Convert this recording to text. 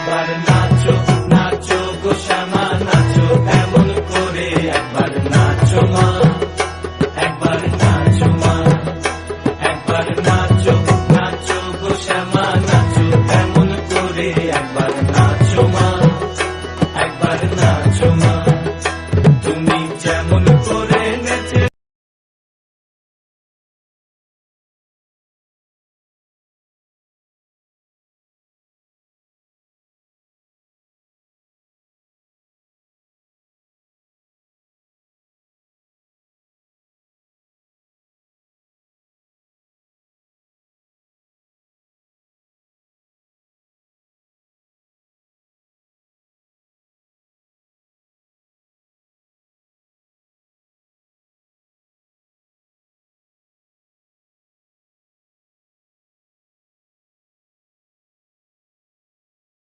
একবার নাচো নাচো গো শ্যামা নাচো এমন করে, একবার নাচো মা, একবার নাচো মা, একবার নাচো নাচো গো শ্যামা নাচো এমন করে, একবার